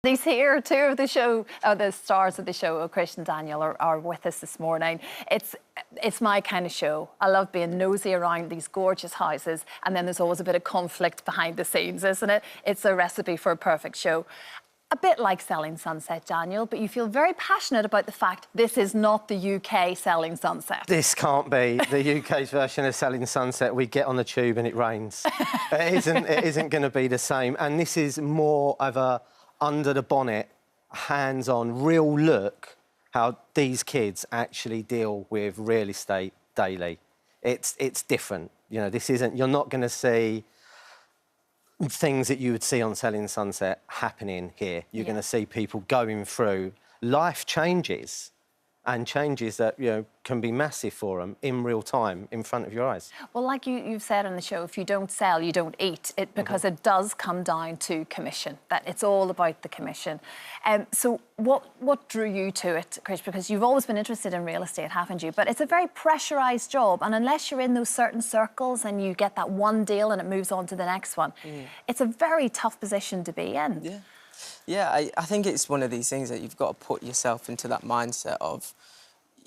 He's here. Two of the show, the stars of the show, Krish and Daniel, are with us this morning. It's my kind of show. I love being nosy around these gorgeous houses, and then there's always a bit of conflict behind the scenes, isn't it? It's a recipe for a perfect show. A bit like Selling Sunset, Daniel, but you feel very passionate about the fact this is not the UK Selling Sunset. This can't be the UK's version of Selling Sunset. We get on the tube and it rains. It isn't going to be the same. And this is more of a under the bonnet, hands-on, real look how these kids actually deal with real estate daily. It's different. You know, this isn't. You're not going to see things that you would see on Selling Sunset happening here. You're going to see people going through life changes and changes that, you know, can be massive for them in real time in front of your eyes. Well, like you've said on the show, if you don't sell, you don't eat, because it does come down to commission, that it's all about the commission. So what drew you to it, Krish? Because you've always been interested in real estate, haven't you? But it's a very pressurised job, and unless you're in those certain circles and you get that one deal and it moves on to the next one, it's a very tough position to be in. Yeah. Yeah, I think it's one of these things that you've got to put yourself into that mindset of,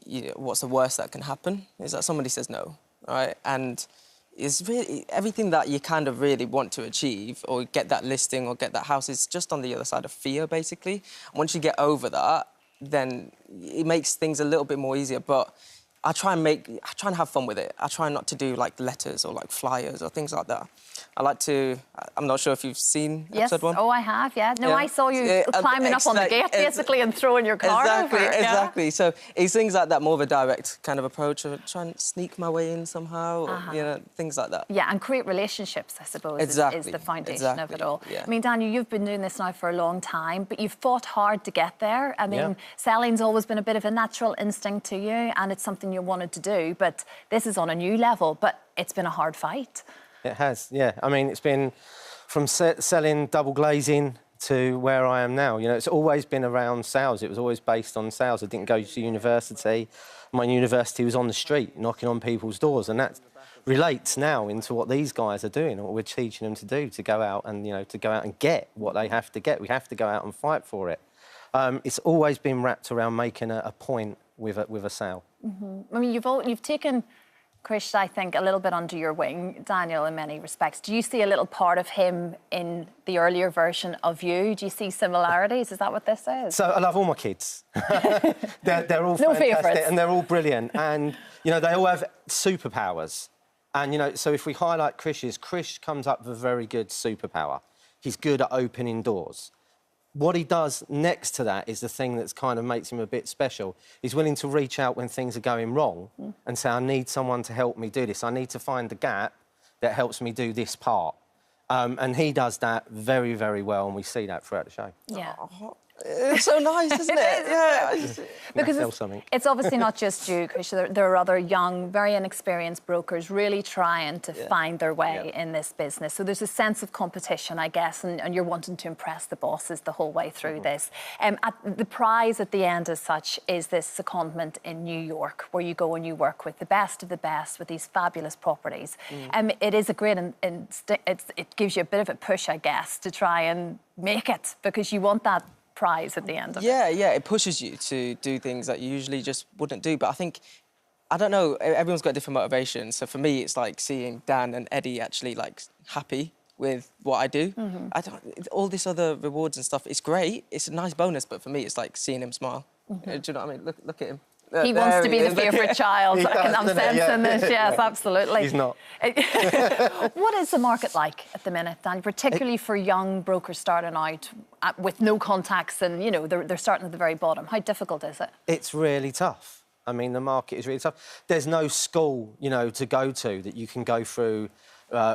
you know, what's the worst that can happen? Is that somebody says no, right? And it's really everything that you kind of really want to achieve or get that listing or get that house is just on the other side of fear, basically. Once you get over that, then it makes things a little bit more easier. But I try and have fun with it. I try not to do like letters or like flyers or things like that. I like to. I'm not sure if you've seen episode 1. Oh, I have. Yeah. No, I saw you climbing up on the gate basically and throwing your card over. Exactly. Yeah. So it's things like that, more of a direct kind of approach, or try and sneak my way in somehow, or, you know, things like that. Yeah, and create relationships, I suppose, is the foundation of it all. Yeah. I mean, Daniel, you've been doing this now for a long time, but you've fought hard to get there. I mean, selling's always been a bit of a natural instinct to you, and it's something you wanted to do, but this is on a new level, but it's been a hard fight. It has, yeah. I mean, it's been from selling double glazing to where I am now. You know, it's always been around sales. It was always based on sales. I didn't go to university. My university was on the street, knocking on people's doors, and that relates now into what these guys are doing, what we're teaching them to do, to go out and, you know, to go out and get what they have to get. We have to go out and fight for it. It's always been wrapped around making a point with a sale. I mean, you've taken Krish, I think, a little bit under your wing, Daniel, in many respects. Do you see a little part of him in the earlier version of you? Do you see similarities? Is that what this is? So I love all my kids. they're all fantastic and they're all brilliant. And, you know, they all have superpowers. And, you know, so if we highlight Krish's, Krish comes up with a very good superpower. He's good at opening doors. What he does next to that is the thing that's kind of makes him a bit special. He's willing to reach out when things are going wrong and say, I need someone to help me do this. I need to find the gap that helps me do this part. And he does that very, very well, and we see that throughout the show. Yeah. Oh, it's so nice, isn't it? Yeah. Because it's obviously not just you, Krish. There are other young, very inexperienced brokers really trying to find their way in this business. So there's a sense of competition, I guess, and you're wanting to impress the bosses the whole way through this. The prize at the end as such is this secondment in New York, where you go and you work with the best of the best with these fabulous properties. It is a great, it gives you a bit of a push, I guess, to try and make it, because you want that prize at the end of it. Yeah, it pushes you to do things that you usually just wouldn't do. But I think, I don't know, everyone's got different motivations. So for me, it's like seeing Dan and Eddie actually like happy with what I do. All this other rewards and stuff, it's great. It's a nice bonus, but for me, it's like seeing him smile. Do you know what I mean? Look at him. He wants to be the favourite child. I'm sensing this, yes, absolutely. He's not. What is the market like at the minute, Dan, particularly for young brokers starting out with no contacts and, you know, they're starting at the very bottom? How difficult is it? It's really tough. I mean, the market is really tough. There's no school, you know, to go to that you can go through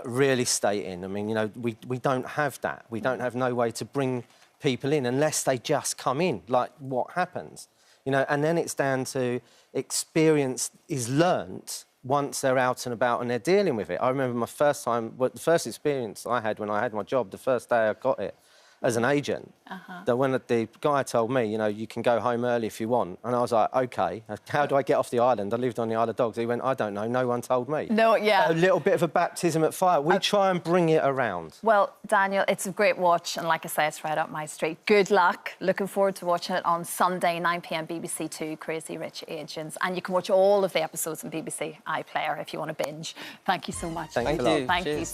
real estate in. I mean, you know, we don't have that. We don't have no way to bring people in unless they just come in, like what happens. You know, and then it's down to experience is learnt once they're out and about and they're dealing with it. I remember my first time, the first experience I had when I had my job, the first day I got it, as an agent. That when the guy told me, you know, you can go home early if you want, and I was like, OK, how do I get off the island? I lived on the Isle of Dogs. He went, I don't know, no one told me. No, yeah. A little bit of a baptism at fire. We try and bring it around. Well, Daniel, it's a great watch, and like I say, it's right up my street. Good luck. Looking forward to watching it on Sunday, 9 p.m. BBC Two, Crazy Rich Agents. And you can watch all of the episodes on BBC iPlayer if you want to binge. Thank you so much. Thank you. Thank you. Thank Cheers. you.